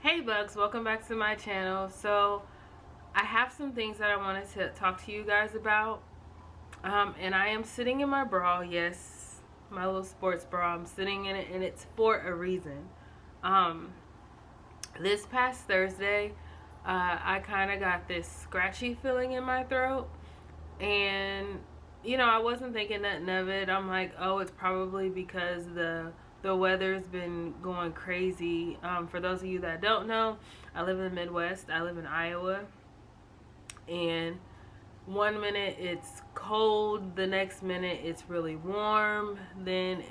Hey bugs, welcome back to my channel. So I have some things that I wanted to talk to you guys about. And I am sitting in my bra, yes, my little sports bra. I'm sitting in it and it's for a reason. This past Thursday, I kind of got this scratchy feeling in my throat. And you know, I wasn't thinking nothing of it. I'm like, oh, it's probably because the weather's been going crazy. For those of you that don't know, I live in the Midwest. I live in Iowa. And one minute it's cold, the next minute it's really warm, then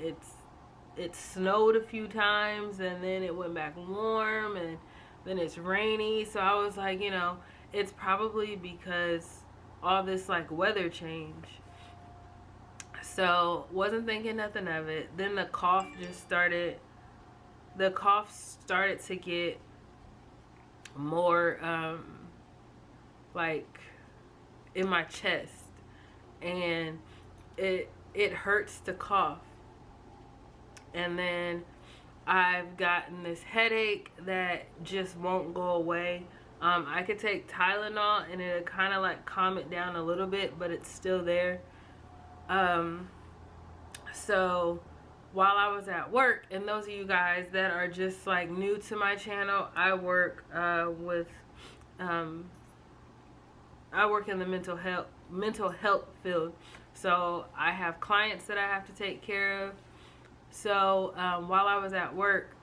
it snowed a few times, and then it went back warm, and then it's rainy. So I was like, you know, it's probably because all this like weather change. So wasn't thinking nothing of it. Then the cough started to get more like in my chest, and it hurts to cough. And then I've gotten this headache that just won't go away. I could take Tylenol and it'll kind of like calm it down a little bit, but it's still there. So while I was at work, and those of you guys that are just like new to my channel, I work I work in the mental health field. So I have clients that I have to take care of. So while I was at work,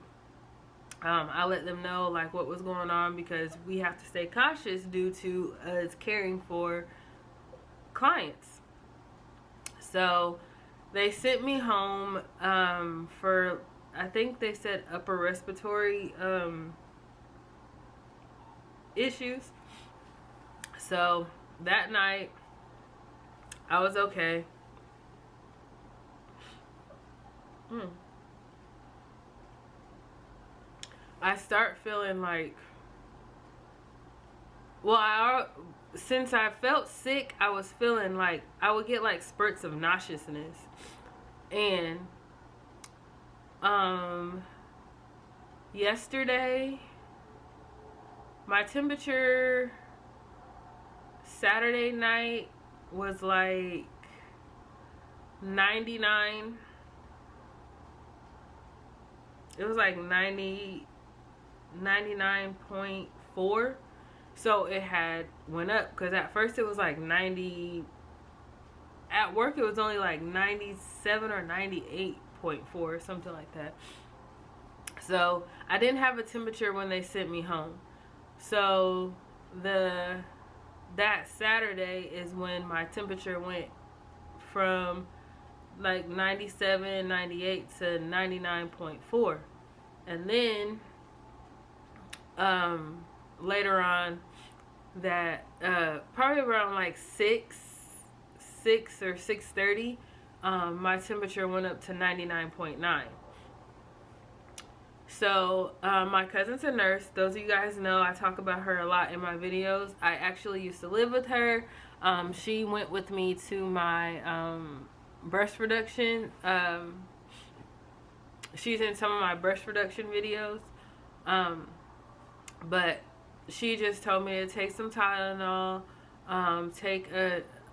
I let them know like what was going on, because we have to stay cautious due to us caring for clients. So they sent me home for, I think they said upper respiratory issues. So that night I was okay. I start feeling like, well, since I felt sick, I was feeling like I would get like spurts of nauseousness. And yesterday my temperature Saturday night was like 99. It was like 99.4. So it had went up, because at first it was like 90. At work it was only like 97 or 98.4, something like that. So I didn't have a temperature when they sent me home. So that Saturday is when my temperature went from like 97, 98 to 99.4. And then later on, that probably around like 6 or 6:30, my temperature went up to 99.9. So my cousin's a nurse. Those of you guys know I talk about her a lot in my videos. I actually used to live with her. She went with me to my breast reduction. She's in some of my breast reduction videos. But she just told me to take some Tylenol, take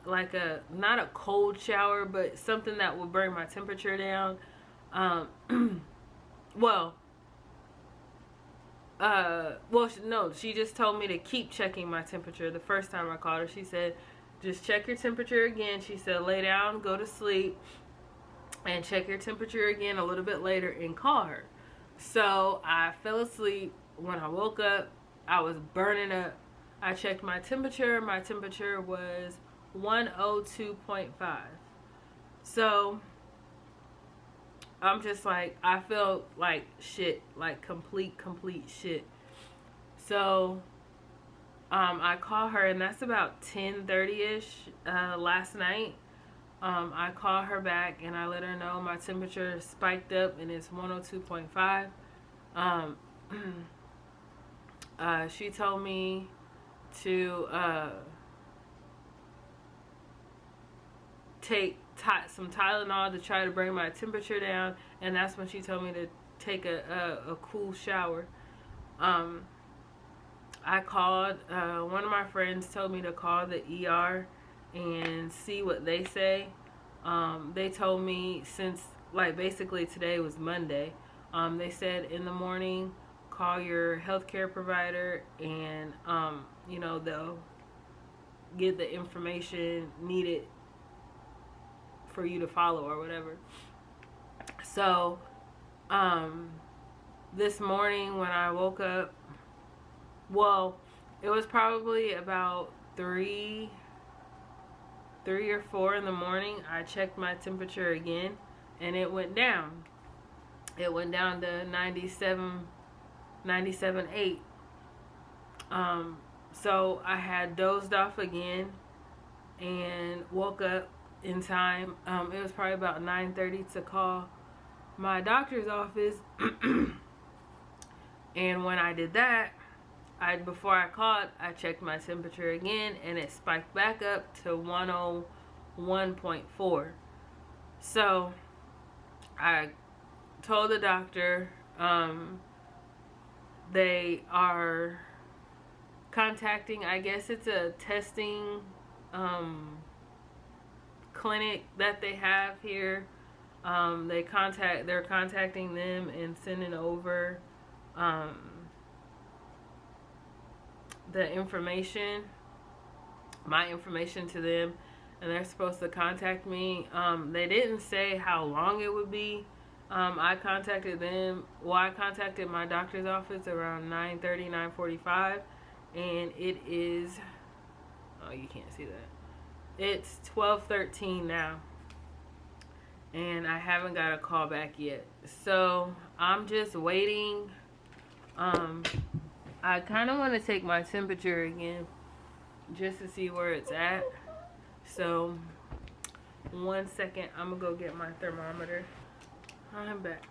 not a cold shower, but something that will bring my temperature down. No, she just told me to keep checking my temperature. The first time I called her, she said, just check your temperature again. She said, lay down, go to sleep, and check your temperature again a little bit later and call her. So I fell asleep. When I woke up, I was burning up. I checked my temperature. My temperature was 102.5. So I'm just like, I feel like shit, like complete shit. So I call her, and that's about 10:30ish last night. I call her back and I let her know my temperature spiked up and it's 102.5. She told me to take some Tylenol to try to bring my temperature down, and that's when she told me to take a cool shower. I called, one of my friends told me to call the ER and see what they say. They told me, since like basically today was Monday, they said in the morning call your healthcare provider, and you know, they'll get the information needed for you to follow or whatever. So this morning when I woke up, well, it was probably about 3 or 4 in the morning, I checked my temperature again, and it went down. It went down to 97.8. So I had dozed off again and woke up in time. It was probably about 9:30 to call my doctor's office. And when I did that, before I called, I checked my temperature again, and it spiked back up to 101.4. So I told the doctor, they are contacting, I guess it's a testing clinic that they have here. They're contacting them and sending over the information, my information, to them, and they're supposed to contact me. They didn't say how long it would be. I contacted them, well, I contacted my doctor's office around 9:30, 9:45, and it is, oh, you can't see that, it's 12:13 now, and I haven't got a call back yet. So I'm just waiting. I kind of want to take my temperature again just to see where it's at. So 1 second, I'm gonna go get my thermometer. I'm back.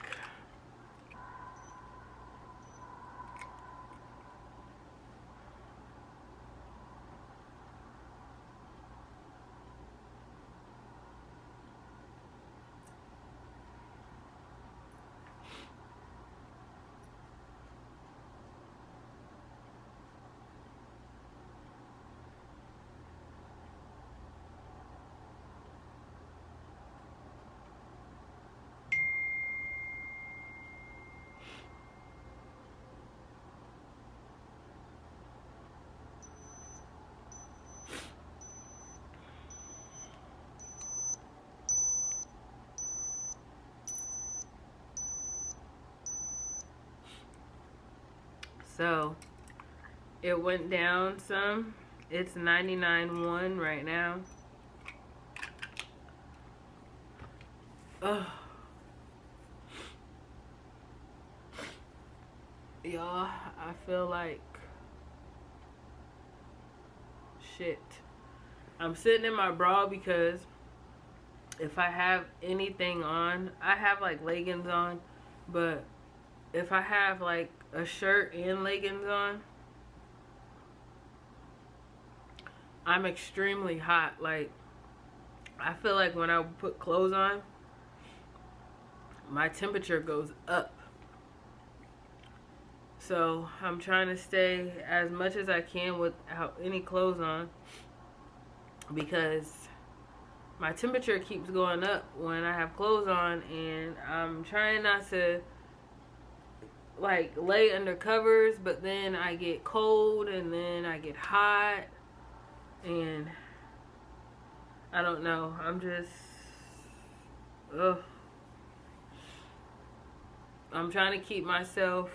So it went down some. It's 99.1 right now. Ugh. Y'all, I feel like shit. I'm sitting in my bra because if I have anything on, I have like leggings on, but if I have like a shirt and leggings on, I'm extremely hot. Like, I feel like when I put clothes on, my temperature goes up. So I'm trying to stay as much as I can without any clothes on, because my temperature keeps going up when I have clothes on, and I'm trying not to like lay under covers, but then I get cold and then I get hot, and I don't know, I'm just, ugh. I'm trying to keep myself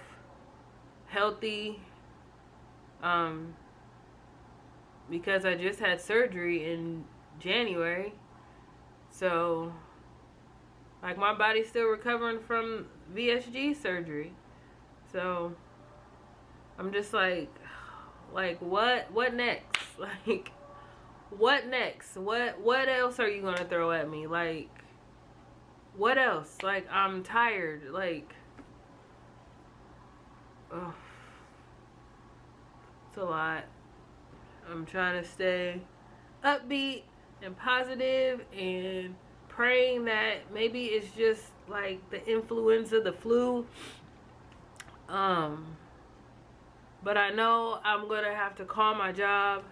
healthy, because I just had surgery in January. So like my body's still recovering from VSG surgery. So I'm just like what next? Like, what next? What else are you gonna throw at me? Like, what else? Like, I'm tired. Like, ugh. It's a lot. I'm trying to stay upbeat and positive and praying that maybe it's just like the influenza, the flu. But I know I'm gonna have to call my job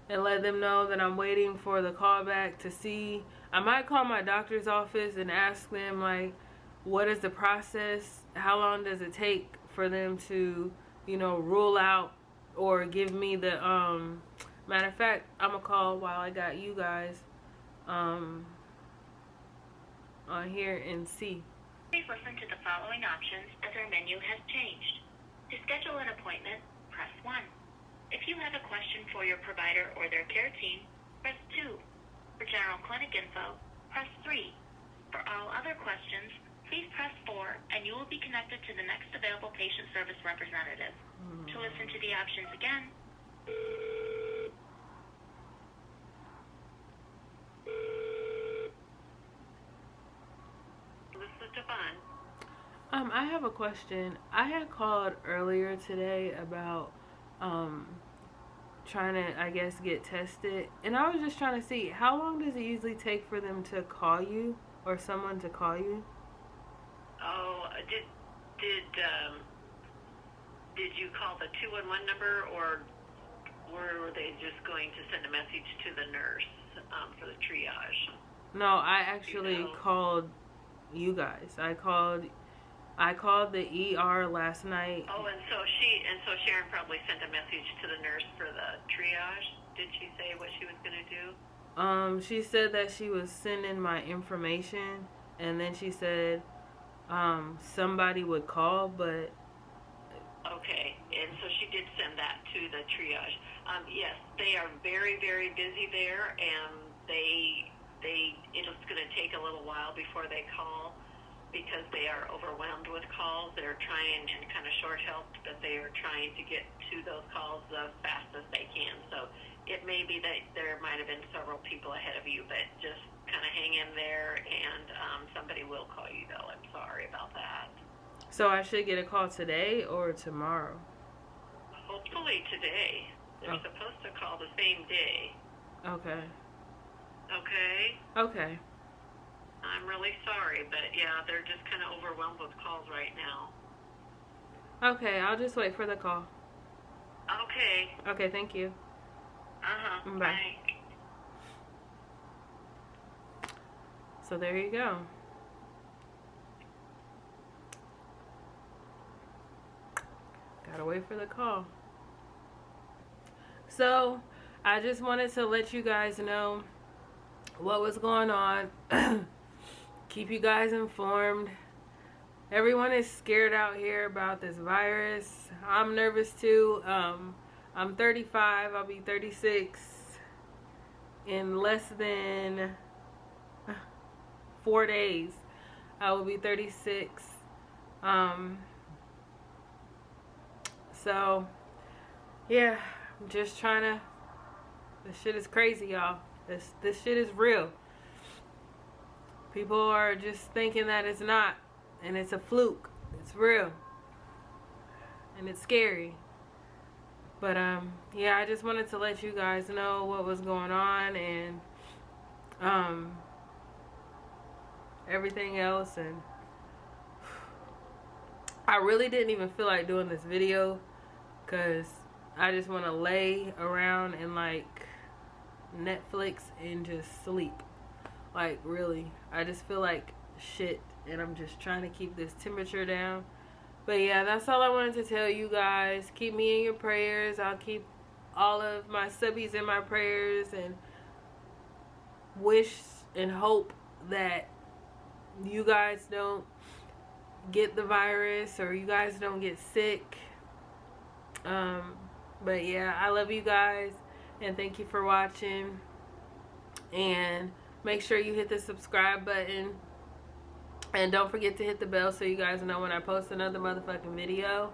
and let them know that I'm waiting for the call back to see. I might call my doctor's office and ask them, like, what is the process? How long does it take for them to, you know, rule out or give me the matter of fact, I'm gonna call while I got you guys on here and see. Please listen to the following options as our menu has changed. To schedule an appointment, press 1. If you have a question for your provider or their care team, press 2. For general clinic info, press 3. For all other questions, please press 4 and you will be connected to the next available patient service representative. To listen to the options again, this is Devon. I have a question. I had called earlier today about trying to, I guess, get tested, and I was just trying to see, how long does it usually take for them to call you or someone to call you? Oh, did you call the 211 number, or were they just going to send a message to the nurse for the triage? No, I actually called you guys. I called the ER last night. Oh, and so Sharon probably sent a message to the nurse for the triage. Did she say what she was going to do? She said that she was sending my information, and then she said somebody would call, but okay, and so she did send that to the triage. Yes, they are very, very busy there, and it's going to take a little while before they call, because they are overwhelmed with calls. They're trying, and kind of short-helped, but they are trying to get to those calls as fast as they can. So it may be that there might have been several people ahead of you, but just kind of hang in there, and somebody will call you, though. I'm sorry about that. So I should get a call today or tomorrow? Hopefully today. They're supposed to call the same day. Okay. Okay? Okay. I'm really sorry, but yeah, they're just kind of overwhelmed with calls right now. Okay, I'll just wait for the call. Okay. Okay, thank you. Uh-huh. Bye. Bye. So there you go. Gotta wait for the call. So I just wanted to let you guys know what was going on. Keep you guys informed. Everyone is scared out here about this virus. I'm nervous too. I'm 35. I'll be 36 in less than 4 days. I will be 36. So yeah, I'm just trying to, this shit is crazy, y'all. This shit is real. People are just thinking that it's not, and it's a fluke. It's real, and it's scary. But yeah, I just wanted to let you guys know what was going on, and everything else. And I really didn't even feel like doing this video, because I just want to lay around and like Netflix and just sleep. Like, really, I just feel like shit, and I'm just trying to keep this temperature down. But yeah, that's all I wanted to tell you guys. Keep me in your prayers. I'll keep all of my subbies in my prayers, and wish and hope that you guys don't get the virus, or you guys don't get sick. But yeah, I love you guys, and thank you for watching. And make sure you hit the subscribe button, and don't forget to hit the bell so you guys know when I post another motherfucking video.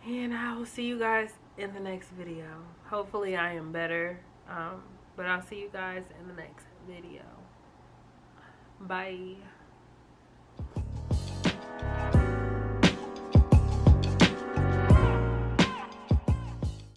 And I will see you guys in the next video. Hopefully I am better, but I'll see you guys in the next video. Bye.